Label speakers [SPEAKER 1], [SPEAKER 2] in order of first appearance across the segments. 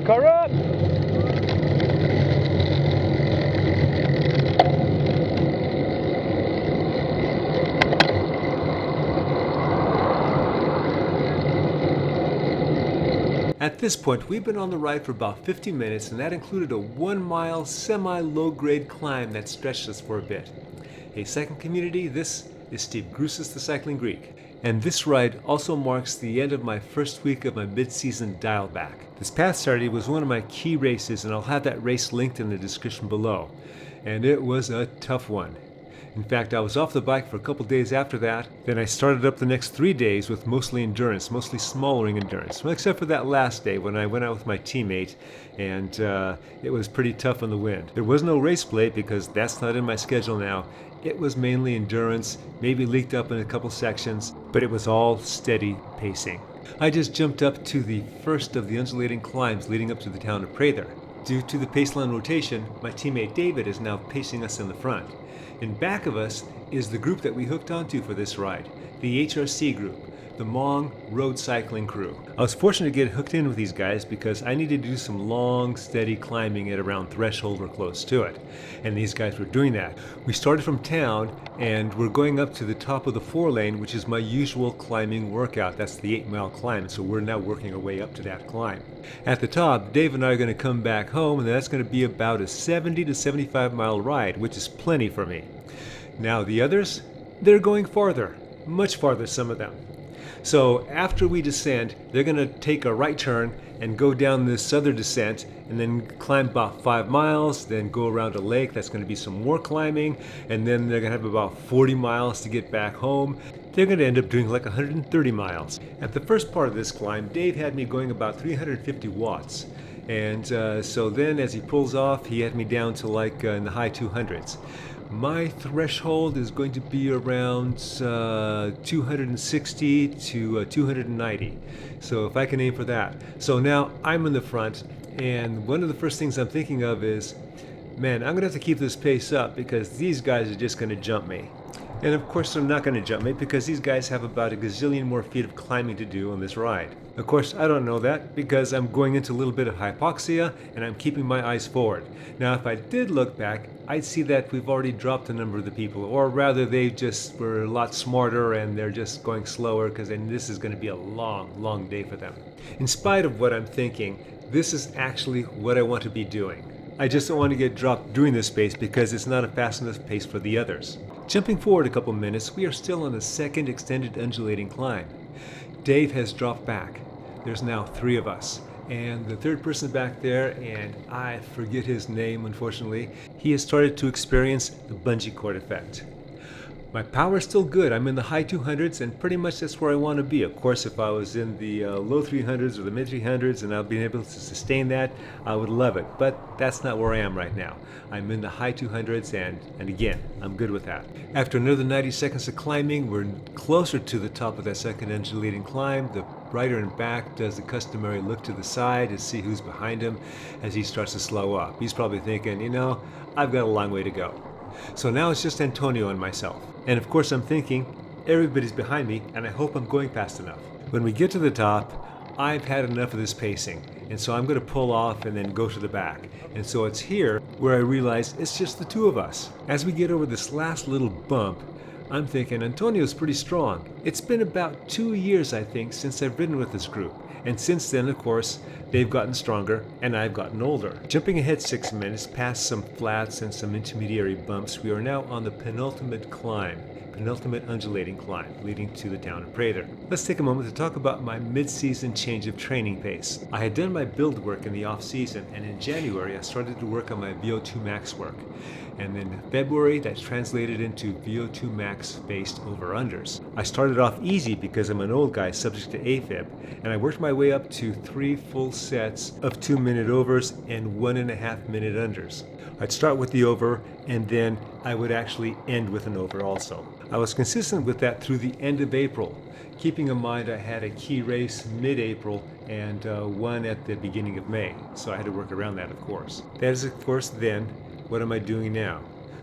[SPEAKER 1] Car up!
[SPEAKER 2] At this point, we've been on the ride for about 50 minutes, and that included a 1-mile semi-low-grade climb that stretched us for a bit. Hey, cycling community, this is Steve Grusis, the Cycling Greek. And this ride also marks the end of my first week of my mid-season dial back. This past Saturday was one of my key races, and I'll have that race linked in the description below. And it was a tough one. In fact, I was off the bike for a couple days after that. Then I started up the next 3 days with mostly endurance, mostly smaller endurance. Well, except for that last day when I went out with my teammate, and it was pretty tough on the wind. There was no race play because that's not in my schedule now. It was mainly endurance, maybe leaked up in a couple sections, but it was all steady pacing. I just jumped up to the first of the undulating climbs leading up to the town of Prather. Due to the paceline rotation, my teammate David is now pacing us in the front. In back of us is the group that we hooked onto for this ride, the HRC group, the Hmong Road Cycling Crew. I was fortunate to get hooked in with these guys because I needed to do some long, steady climbing at around Threshold or close to it. And these guys were doing that. We started from town and we're going up to the top of the 4-lane, which is my usual climbing workout. That's the 8-mile climb, so we're now working our way up to that climb. At the top, Dave and I are going to come back home, and that's going to be about a 70 to 75 mile ride, which is plenty for me. Now the others, they're going farther, much farther, some of them. So after we descend, they're going to take a right turn and go down this other descent and then climb about 5 miles, then go around a lake. That's going to be some more climbing, and then they're going to have about 40 miles to get back home. They're going to end up doing like 130 miles. At the first part of this climb, Dave had me going about 350 watts. And so then as he pulls off, he had me down to like in the high 200s. My threshold is going to be around 260 to 290. So if I can aim for that. So now I'm in the front, and one of the first things I'm thinking of is, man, I'm going to have to keep this pace up because these guys are just going to jump me. And of course they're not going to jump me because these guys have about a gazillion more feet of climbing to do on this ride. Of course, I don't know that because I'm going into a little bit of hypoxia and I'm keeping my eyes forward. Now, if I did look back, I'd see that we've already dropped a number of the people, or rather they just were a lot smarter and they're just going slower because then this is going to be a long, long day for them. In spite of what I'm thinking, this is actually what I want to be doing. I just don't want to get dropped during this pace because it's not a fast enough pace for the others. Jumping forward a couple minutes, we are still on the second extended undulating climb. Dave has dropped back. There's now 3 of us. And the third person back there, and I forget his name unfortunately, he has started to experience the bungee cord effect. My power is still good. I'm in the high 200s, and pretty much that's where I want to be. Of course, if I was in the low 300s or the mid 300s and I've been able to sustain that, I would love it. But that's not where I am right now. I'm in the high 200s, and again, I'm good with that. After another 90 seconds of climbing, we're closer to the top of that second undulating climb. The rider in back does the customary look to the side to see who's behind him as he starts to slow up. He's probably thinking, you know, I've got a long way to go. So now it's just Antonio and myself. And of course I'm thinking, everybody's behind me and I hope I'm going fast enough. When we get to the top, I've had enough of this pacing. And so I'm going to pull off and then go to the back. And so it's here where I realize it's just the 2 of us. As we get over this last little bump, I'm thinking Antonio's pretty strong. It's been about 2 years, I think, since I've ridden with this group. And since then, of course, they've gotten stronger and I've gotten older. Jumping ahead 6 minutes past some flats and some intermediary bumps, we are now on the penultimate undulating climb leading to the town of Prather. Let's take a moment to talk about my mid-season change of training pace. I had done my build work in the off-season, and in January I started to work on my VO2 max work. And in February, that translated into VO2 max based over-unders. I started off easy because I'm an old guy subject to AFib, and I worked my way up to 3 full sets of 2-minute overs and 1.5-minute unders. I'd start with the over, and then I would actually end with an over also. I was consistent with that through the end of April, keeping in mind I had a key race mid-April and one at the beginning of May, so I had to work around that, of course. That is, of course, then, what am I doing now?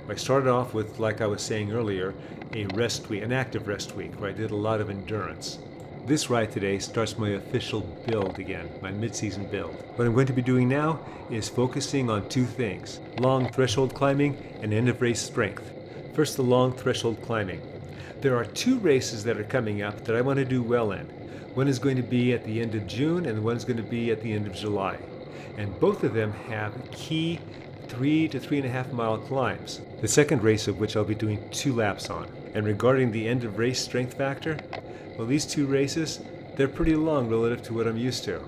[SPEAKER 2] I started off with, like I was saying earlier, an active rest week where I did a lot of endurance. This ride today starts my official build again, my mid-season build. What I'm going to be doing now is focusing on two things: long threshold climbing and end of race strength. First, the long threshold climbing. There are two races that are coming up that I want to do well in. One is going to be at the end of June and one is going to be at the end of July. And both of them have key 3 to 3.5 mile climbs. The second race of which I'll be doing 2 laps on. And regarding the end of race strength factor, well, these two races, they're pretty long relative to what I'm used to.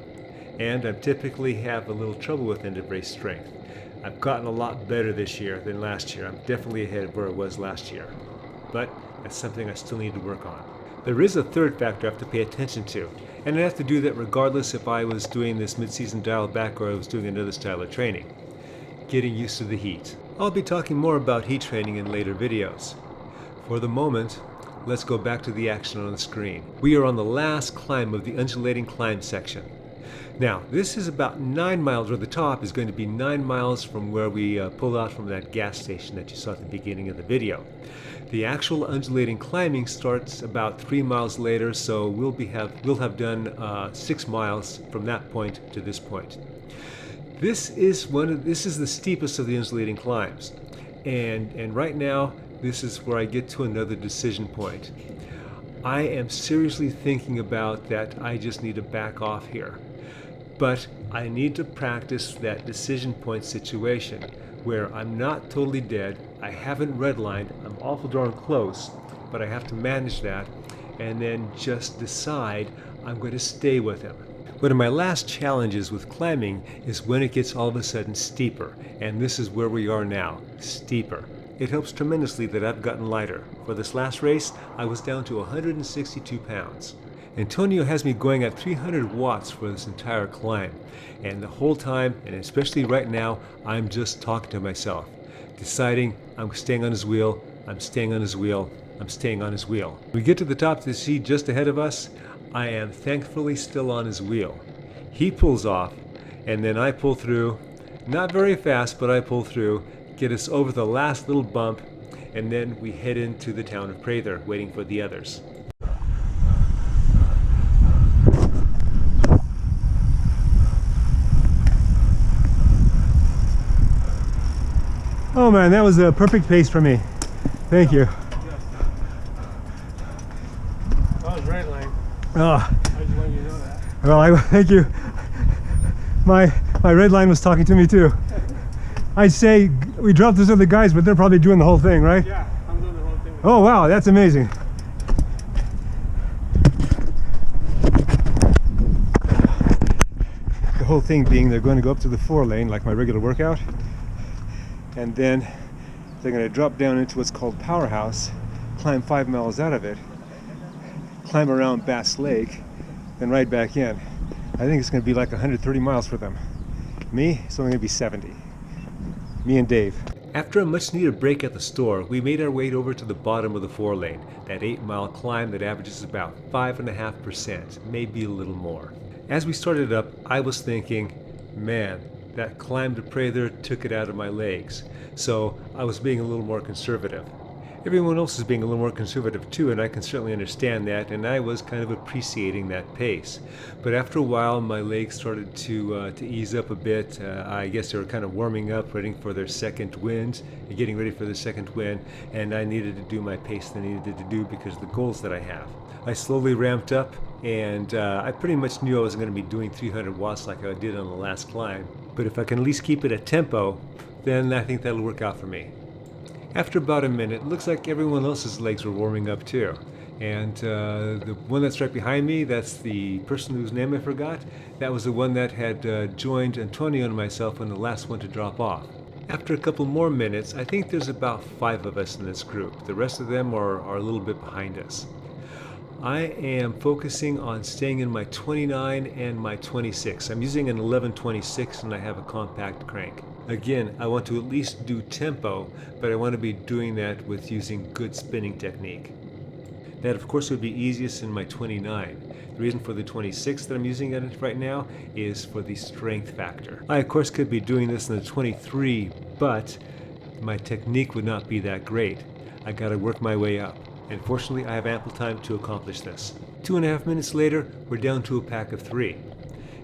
[SPEAKER 2] And I typically have a little trouble with end of race strength. I've gotten a lot better this year than last year. I'm definitely ahead of where I was last year. But that's something I still need to work on. There is a third factor I have to pay attention to, and I have to do that regardless if I was doing this mid-season dial back or I was doing another style of training: getting used to the heat. I'll be talking more about heat training in later videos. For the moment, let's go back to the action on the screen. We are on the last climb of the undulating climb section. Now, this is about 9 miles, or the top is going to be 9 miles from where we pulled out from that gas station that you saw at the beginning of the video. The actual undulating climbing starts about 3 miles later, so we'll have done 6 miles from that point to this point. This is the steepest of the undulating climbs, and right now this is where I get to another decision point. I am seriously thinking about that I just need to back off here. But I need to practice that decision point situation where I'm not totally dead, I haven't redlined, I'm awful darn close, but I have to manage that and then just decide I'm going to stay with him. One of my last challenges with climbing is when it gets all of a sudden steeper, and this is where we are now, steeper. It helps tremendously that I've gotten lighter. For this last race, I was down to 162 pounds. Antonio has me going at 300 watts for this entire climb. And the whole time, and especially right now, I'm just talking to myself, deciding I'm staying on his wheel, I'm staying on his wheel, I'm staying on his wheel. We get to the top of the seat just ahead of us. I am thankfully still on his wheel. He pulls off, and then I pull through, not very fast, but I pull through, get us over the last little bump, and then we head into the town of Prather, waiting for the others. Oh man, that was a perfect pace for me. Thank you.
[SPEAKER 1] I was red line.
[SPEAKER 2] Oh.
[SPEAKER 1] I just wanted you to know that.
[SPEAKER 2] Well, thank you. My red line was talking to me too. I'd say we dropped those other guys, but they're probably doing the whole thing, right?
[SPEAKER 1] Yeah, I'm doing the whole thing.
[SPEAKER 2] Oh wow, that's amazing. The whole thing being they're going to go up to the 4 lane like my regular workout, and then they're going to drop down into what's called Powerhouse, climb 5 miles out of it, climb around Bass Lake, then ride back in. I think it's going to be like 130 miles for them. Me, it's only going to be 70. Me and Dave. After a much needed break at the store, we made our way over to the bottom of the 4 lane, that 8-mile climb that averages about 5.5%, maybe a little more. As we started up, I was thinking, man, that climb to Prather took it out of my legs. So I was being a little more conservative. Everyone else is being a little more conservative too, and I can certainly understand that, and I was kind of appreciating that pace. But after a while, my legs started to ease up a bit. I guess they were kind of warming up, waiting for their second wind, getting ready for their second wind, and I needed to do my pace that I needed to do because of the goals that I have. I slowly ramped up, and I pretty much knew I was going to be doing 300 watts like I did on the last climb. But if I can at least keep it at tempo, then I think that'll work out for me. After about a minute, it looks like everyone else's legs were warming up too. And the one that's right behind me, that's the person whose name I forgot. That was the one that had joined Antonio and myself when the last one to drop off. After a couple more minutes, I think there's about 5 of us in this group. The rest of them are a little bit behind us. I am focusing on staying in my 29 and my 26. I'm using an 1126 and I have a compact crank. Again, I want to at least do tempo, but I want to be doing that with using good spinning technique. That of course would be easiest in my 29. The reason for the 26 that I'm using it right now is for the strength factor. I of course could be doing this in the 23, but my technique would not be that great. I gotta work my way up. And fortunately, I have ample time to accomplish this. 2.5 minutes later, we're down to a pack of 3.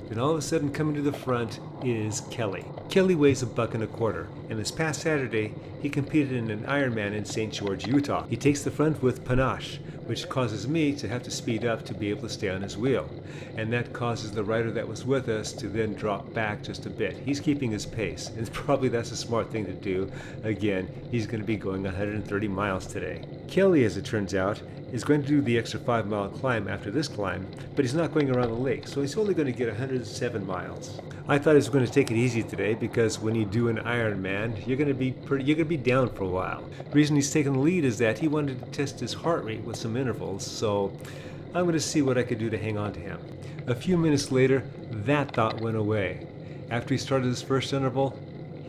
[SPEAKER 2] Then all of a sudden, coming to the front is Kelly. Kelly weighs $1.25, and this past Saturday, he competed in an Ironman in St. George, Utah. He takes the front with panache, which causes me to have to speed up to be able to stay on his wheel. And that causes the rider that was with us to then drop back just a bit. He's keeping his pace, and probably that's a smart thing to do. Again, he's going to be going 130 miles today. Kelly, as it turns out, is going to do the extra 5-mile climb after this climb, but he's not going around the lake, so he's only going to get 107 miles. I thought he was going to take it easy today because when you do an Ironman, you're going to be down for a while. The reason he's taking the lead is that he wanted to test his heart rate with some intervals, so I'm going to see what I could do to hang on to him. A few minutes later, that thought went away. After he started his first interval,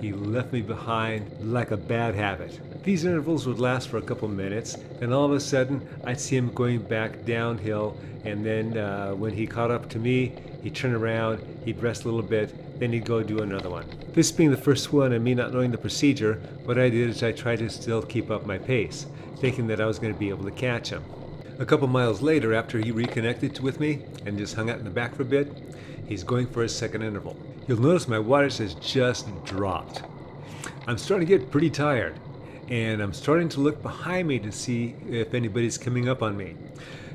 [SPEAKER 2] he left me behind like a bad habit. These intervals would last for a couple minutes, then all of a sudden I'd see him going back downhill, and then when he caught up to me, he'd turn around, he'd rest a little bit, then he'd go do another one. This being the first one and me not knowing the procedure, what I did is I tried to still keep up my pace, thinking that I was going to be able to catch him. A couple miles later, after he reconnected with me and just hung out in the back for a bit, he's going for his second interval. You'll notice my wattage has just dropped. I'm starting to get pretty tired, and I'm starting to look behind me to see if anybody's coming up on me.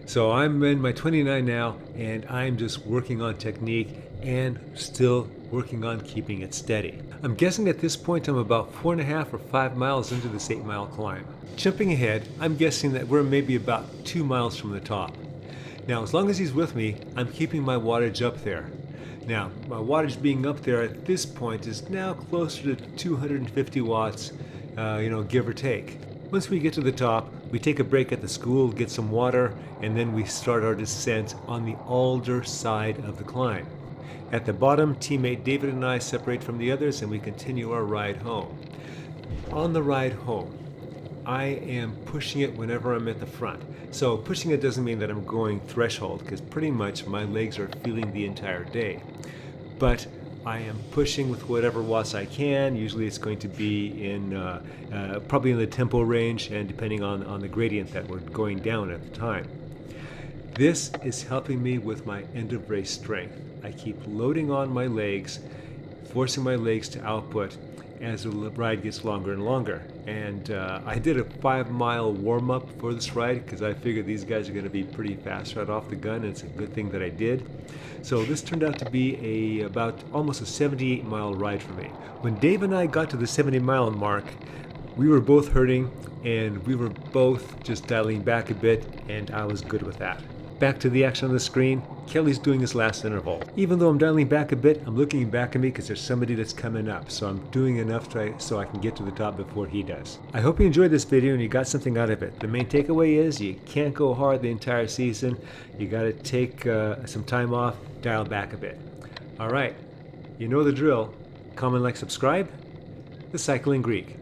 [SPEAKER 2] So I'm in my 29 now, and I'm just working on technique and still working on keeping it steady. I'm guessing at this point I'm about 4.5 or 5 miles into this 8-mile climb. Jumping ahead, I'm guessing that we're maybe about 2 miles from the top. Now, as long as he's with me, I'm keeping my wattage up there. Now, my wattage being up there at this point is now closer to 250 watts, give or take. Once we get to the top, we take a break at the school, get some water, and then we start our descent on the alder side of the climb. At the bottom, teammate David and I separate from the others and we continue our ride home. On the ride home, I am pushing it whenever I'm at the front. So pushing it doesn't mean that I'm going threshold, because pretty much my legs are feeling the entire day. But I am pushing with whatever watts I can. Usually it's going to be in probably in the tempo range, and depending on the gradient that we're going down at the time. This is helping me with my end of race strength. I keep loading on my legs, forcing my legs to output as the ride gets longer and longer. And I did a 5-mile warm-up for this ride because I figured these guys are going to be pretty fast right off the gun, and it's a good thing that I did. So this turned out to be about almost a 78-mile ride for me. When Dave and I got to the 70-mile mark, we were both hurting and we were both just dialing back a bit, and I was good with that. Back to the action on the screen, Kelly's doing his last interval. Even though I'm dialing back a bit, I'm looking back at me because there's somebody that's coming up, so I'm doing enough so I can get to the top before he does. I hope you enjoyed this video and you got something out of it. The main takeaway is you can't go hard the entire season. You got to take some time off, dial back a bit. All right, you know the drill. Comment, like, subscribe. The Cycling Greek.